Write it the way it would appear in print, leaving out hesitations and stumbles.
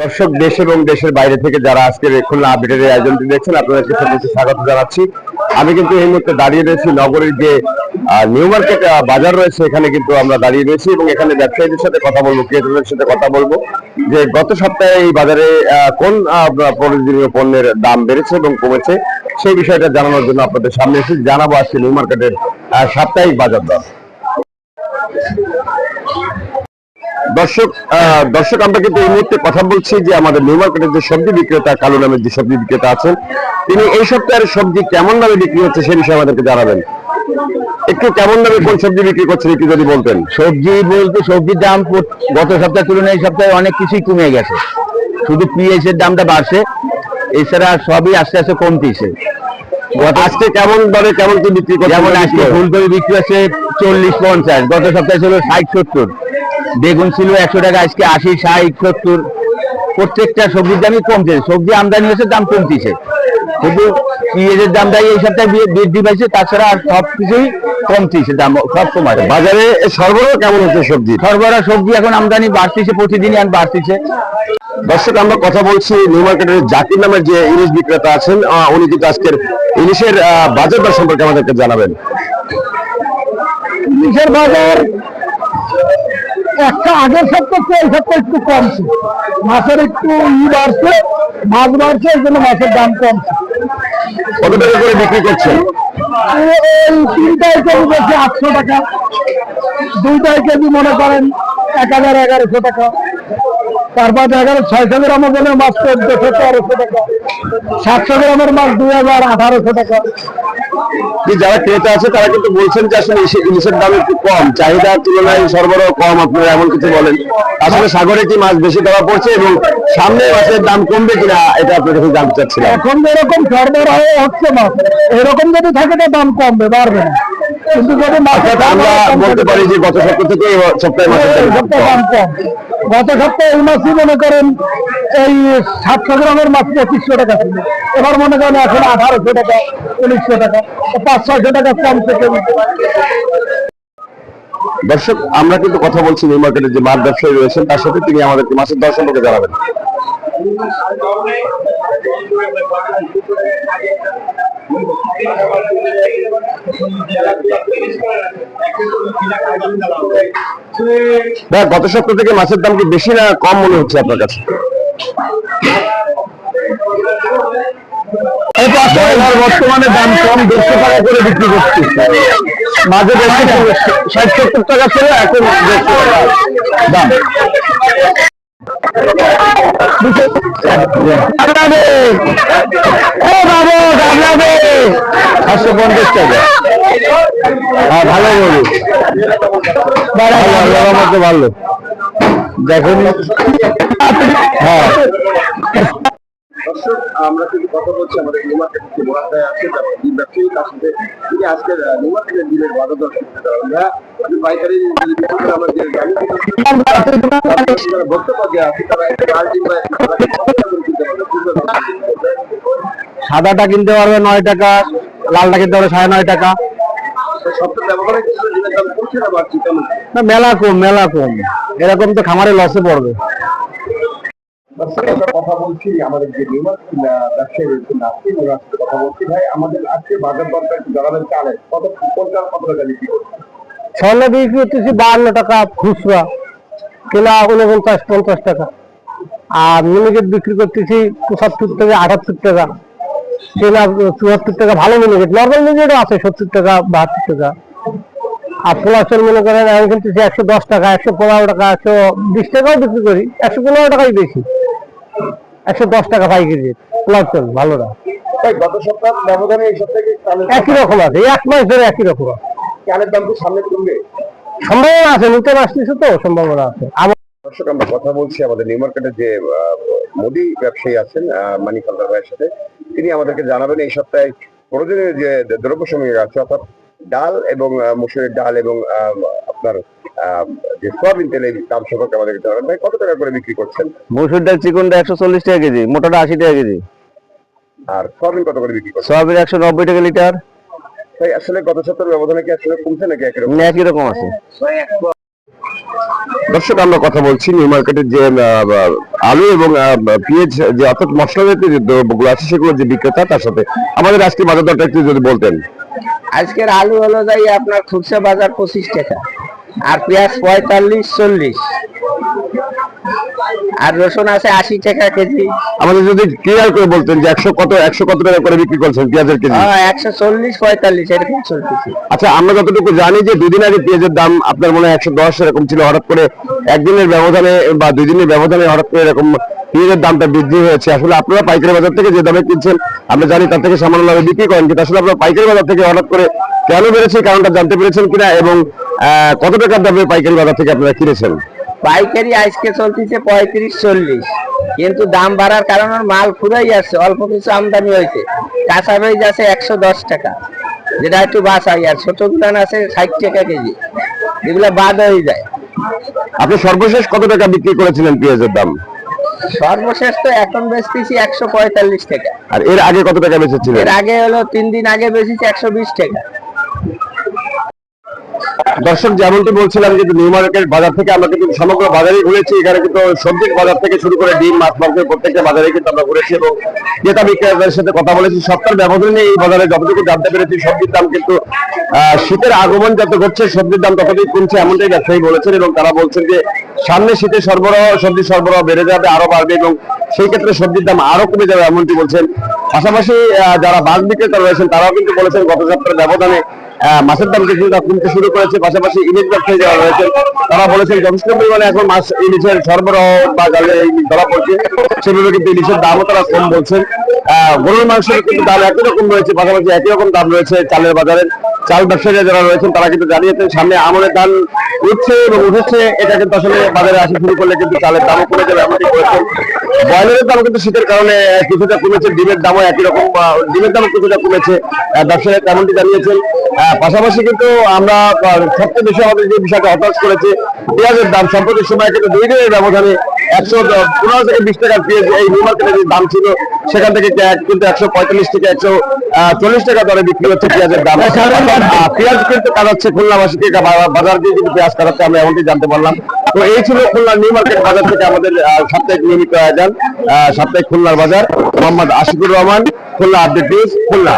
দর্শক, দেশ এবং দেশের বাইরে থেকে যারা আজকের খুলনা আপডেটের এই আয়োজনটি দেখছেন, আপনাদেরকে সবাইকে স্বাগত জানাচ্ছি। আমি কিন্তু এই মুহূর্তে দাঁড়িয়ে রয়েছি নগরীর যে নিউ মার্কেট বাজার রয়েছে, এখানে কিন্তু আমরা দাঁড়িয়ে রয়েছি এবং এখানে ব্যবসায়ীদের সাথে কথা বলবো, ক্রেতাদের সাথে কথা বলবো যে গত সপ্তাহে এই বাজারে কোন প্রয়োজনীয় পণ্যের দাম বেড়েছে এবং কমেছে সেই বিষয়টা জানানোর জন্য আপনাদের সামনে এসে জানাবো আজকে নিউ মার্কেটের সাপ্তাহিক বাজার দর। দর্শক আমরা কিন্তু এই মুহূর্তে কথা বলছি যে আমাদের নিউ মার্কেটের যে সবজি বিক্রেতা কালু নামের যে সবজি বিক্রেতা আছেন, তিনি এই সপ্তাহের সবজি কেমন দামে বিক্রি হচ্ছে সে বিষয়ে আমাদেরকে জানাবেন। একটু কেমন দামে কোন সবজি বিক্রি করছেন একটু যদি বলতেন। সবজি বলতে সবজির দাম গত সপ্তাহের তুলনায় এই সপ্তাহে অনেক কিছুই কমে গেছে, শুধু পেঁয়াজের দামটা বাড়ছে, এছাড়া সবই আস্তে আস্তে কমতেছে। আজকে কেমন দরে কেমন কি বিক্রি করছেন? যেমন আজকে ফুলকপি বিক্রি হচ্ছে 40-50, গত সপ্তাহে ছিল 60-70, বেগুন ছিল 100 টাকা, আজকে 80-60-70। প্রত্যেকটা সবজির দামই কমছে, সবজি আমদানি হচ্ছে, দাম কমতেছে, শুধু পেঁয়াজের দামটাই এই সপ্তাহে বৃদ্ধি পাইছে, তাছাড়া আর সবকিছুই কমতেছে, দাম সব কমাছে। বাজারে সরবরাহ কেমন হচ্ছে সবজি? সবজি এখন আমদানি বাড়তেছে, প্রতিদিনই বাড়তেছে। দর্শক, আমরা কথা বলছি নিউ মার্কেটের জাকির নামের যে ইলিশ বিক্রেতা আছেন, উনি কিন্তু আজকের ইলিশের বাজার দর সম্পর্কে আমাদেরকে জানাবেন। ইলিশের বাজার একটা আগের সপ্তাহে এই সপ্তাহে একটু কমছে, মাছের একটু বাড়ছে, মাছ বাড়ছে, এই জন্য মাছের দাম কমছে। কত টাকা করে বিক্রি করছেন? এই 3টায় কেজি বলছে 800 টাকা, 2টায় কেজি মনে করেন 1000-1100 টাকা, 4-5-11-600 গ্রামের জন্য মাছ 1400-1300 টাকা, 700 গ্রামের মাছ 2000-1800 টাকা। যারা ক্রেতা আছে তারা কিন্তু বলছেন যে আসলে ইলিশের দাম একটু কম, চাহিদার তুলনায় সরবরাহ কম, আপনারা এমন কিছু বলেন। আসলে সাগরে কি মাছ বেশি ধরা পড়ছে এবং সামনে মাছের দাম কমবে কিনা এটা আপনার কাছে জানতে চাচ্ছিলাম। এখন যেরকম সরবরাহ হচ্ছে মাছ, এরকম যদি থাকে তো দাম কমবে, বাড়বে না। কিন্তু যদি আমরা বলতে পারি যে গত সপ্তাহ থেকে এই সপ্তাহে মাছের দাম কম। গত সপ্তাহে এই মাছই মনে করেন এই 700 গ্রামের মাছ 2500 টাকা ছিল, এবার মনে করেন এখন 1800 টাকা, 1900 টাকা, 500-600 টাকা কমছে। দর্শক, আমরা কিন্তু কথা বলছি নিউ মার্কেটের যে মাছ ব্যবসায়ী রয়েছেন তার সাথে, তিনি আমাদেরকে মাছের দর সম্পর্কে জানাবেন। গত সপ্তাহ থেকে মাছের দাম কি বেশি না কম মনে হচ্ছে আপনার কাছে? বর্তমানে দাম কম, 150 টাকা করে বিক্রি করছি। মাঝে 60-70 টাকা ছিল, এখন 150 টাকা দাম। 750 টাকা। ভালো বলি, ভালো দেখুন। হ্যাঁ, দর্শক, আমরা কিন্তু কথা বলছি আমাদের নিউ মার্কেটের যে মোড়াটায় আছে ব্যবসায়ী, তার সাথে তিনি আজকের নিউ মার্কেটের ডিলের বাজার দর শুনতে আমরা পাইকারি আমরা যে বক্তব্য দেওয়া আছে তারা সাদাটা কিনতে পারবে 9 টাকা, লালটা কিনতে পারবে 9.5 টাকা। না, মেলা কম, এরকম তো খামারে লসে পড়বে। কথা বলছি আমাদের যে নিউ মার্কেট ব্যবসায়ী রয়েছেন কথা বলছি। ভাই, আমাদের আজকে বাজার দরটা একটু জানাবেন। চালের কত টাকা বিক্রি করছে? ছলে বিক্রি করতেছি 52 টাকা খুচরা, কিনা 49-50 টাকা, আর মিনিকেট বিক্রি করতেছি 75-78 টাকা, কিনা 74 টাকা। ভালো মিনিকেট, নর্মাল মিনিকেটও আছে 70 টাকা, 72 টাকা। আর ফোলাচল মনে করেন আমি কিনতেছি 110 টাকা, 115 টাকা, 120 টাকাও বিক্রি করি, 115 টাকাই বেশি, 110 টাকা পাইকারি ফোলাচল ভালোটা। গত সপ্তাহ ব্যবধানে এই সপ্তাহে একই রকম আছে, এক মাস ধরে একই রকম আছে। চালের দাম কি সামনে কমবে? সম্ভাবনা আছে, নতুন আসতেছে তো, সম্ভাবনা আছে। দর্শক, আমরা কথা বলছি আমাদের নিউ মার্কেটের যে মুদি ব্যবসায়ী আছেন মানিক হালদার ভাইয়ের সাথে, তিনি আমাদেরকে জানাবেন এই সপ্তাহে প্রয়োজনীয় যে দ্রব্য সামগ্রী আছে, অর্থাৎ ডাল এবং মসুরের ডাল এবং আপনার যে সয়াবিন তেল, এই দাম সম্পর্কে আমাদেরকে জানাবেন। ভাই, কত টাকা করে বিক্রি করছেন? মসুর ডাল চিকনটা 140 টাকা কেজি, মোটাটা 80 টাকা কেজি। আর সয়াবিন কত করে বিক্রি করছেন? সয়াবিন 190 টাকা লিটার। ভাই, আসলে গত সপ্তাহের ব্যবধানে কি আসলে কমছে নাকি একই রকম? একই রকম আছে। দর্শক, আমরা কথা বলছি নিউ মার্কেটের যে আলু এবং পেঁয়াজ, যে অর্থাৎ মশলা জাতীয় যে দ্রব্যগুলো আছে সেগুলো যে বিক্রেতা, তার সাথে আমাদের আজকে বাজার দরটা একটু যদি বলতেন। আজকের আলু হলো যাই আপনার খুচরা বাজার 25 টাকা, আর পেঁয়াজ 45-40, আর রসুন আছে 80 টাকা কেজি। আমাদের যদি ক্লিয়ার করে বলতেন যে 100 কত টাকা করে বিক্রি করছেন পেঁয়াজের কেজি? 140-45 এরকম চলতেছে। আচ্ছা, আমরা যতটুকু জানি যে দুদিন আগে পেঁয়াজের দাম আপনার মনে হয় 110 এরকম ছিল, হঠাৎ করে একদিনের ব্যবধানে বা 2 দিনের ব্যবধানে হঠাৎ করে এরকম পেঁয়াজের দামটা বৃদ্ধি হয়েছে। আসলে আপনারা পাইকারি বাজার থেকে যে দামে কিনছেন, আমরা জানি তার থেকে সামান্য লাভে বিক্রি করেন, কিন্তু আসলে আপনারা পাইকারি বাজার থেকে হঠাৎ করে কেন বেড়েছে কারণটা জানতে পেরেছেন কিনা, এবং কত টাকার দামে পাইকারি বাজার থেকে আপনারা কিনেছেন? পাইকারি আজকে চলতেছে 35-40, কিন্তু দাম বাড়ার কারণে মাল ফুরাই আসছে, অল্প কিছু আমদানি হয়েছে। কাঁচা পেঁয়াজ আছে 110 টাকা, যেটা একটু বাঁচাই, আর ছোট গুলান আছে 60 টাকা কেজি, এগুলা বাদ হয়ে যায়। আপনি সর্বশেষ কত টাকা বিক্রি করেছিলেন পেঁয়াজের দাম? সর্বশেষ তো এখন বেচতেছি 145 টাকা। আর এর আগে কত টাকা বেচেছিলেন? এর আগে হলো 3 দিন আগে বেচেছি 120 টাকা। দর্শক, যেমনটি বলছিলাম কিন্তু নিউ মার্কেট বাজার থেকে আমরা কিন্তু সমগ্র বাজারে ঘুরেছি। এখানে কিন্তু সবজির বাজার থেকে শুরু করে ডিম, মাছ, মাংসের প্রত্যেকটা বাজারে কিন্তু আমরা ঘুরেছি এবং ক্রেতা বিক্রেতাদের সাথে কথা বলেছি। সপ্তাহের ব্যবধানে এই বাজারে যতটুকু জানতে পেরেছি, সবজির দাম কিন্তু শীতের আগমন যত ঘটছে সবজির দাম ততটাই কমছে, এমনটাই ব্যবসায়ী বলেছেন। এবং তারা বলছেন যে সামনে শীতে সবজি সরবরাহ বেড়ে যাবে, আরো বাড়বে, এবং সেই ক্ষেত্রে সবজির দাম আরো কমে যাবে, এমনটি বলছেন। পাশাপাশি যারা বাঘ বিক্রেতা রয়েছেন তারাও কিন্তু বলেছেন গত সপ্তাহের ব্যবধানে মাছের দাম কিছুটা কমতে শুরু করেছে। পাশাপাশি ইলিশ ব্যবসায়ী যারা রয়েছেন তারা বলেছেন যথেষ্ট পরিমাণে এখন মাছ ইলিশের সরবরাহ বা জালে ধরা পড়ছে, সেভাবে কিন্তু ইলিশের দামও তারা কম বলছেন। গরুর মাংসের কিন্তু দাম একই রকম রয়েছে, পাশাপাশি একই রকম দাম রয়েছে চালের বাজারে। চাল ব্যবসায়ীরা যারা রয়েছেন তারা কিন্তু জানিয়েছেন সামনে আমনের ধান উঠছে এবং উঠেছে, এটা কিন্তু আসলে বাজারে আসা শুরু করলে কিন্তু চালের দামও কমে যাবে, এমনটি বলেছেন। ব্রয়লারের দাম কিন্তু শীতের কারণে কিছুটা কমেছে, ডিমের দামও একই রকম, ডিমের দামও কিছুটা কমেছে, ব্যবসায়ীরা তেমনটি জানিয়েছেন। পাশাপাশি কিন্তু আমরা সবচেয়ে বেশি আমাদের যে বিষয়টা হতাশ করেছে, পেঁয়াজের দাম সম্প্রতি সময় কিন্তু 2 দিনের ব্যবধানে 115 থেকে 20 টাকার পেঁয়াজ এই নিউ মার্কেটের যে দাম ছিল সেখান থেকে কিন্তু 145 থেকে 140 টাকা দরে বিক্রি হচ্ছে পেঁয়াজের দাম। পেঁয়াজ কিন্তু কাটাচ্ছে খুলনাবাসীকে, বাজার দিয়ে কিন্তু পেঁয়াজ কাটাচ্ছে, আমরা এমনটি জানতে পারলাম। তো এই ছিল খুলনা নিউ মার্কেট বাজার থেকে আমাদের সাপ্তাহিক নিয়মিত আয়োজন, সাপ্তাহিক খুলনার বাজার। Mohammad Ashikur Rahman, Khulna update news, Khulna.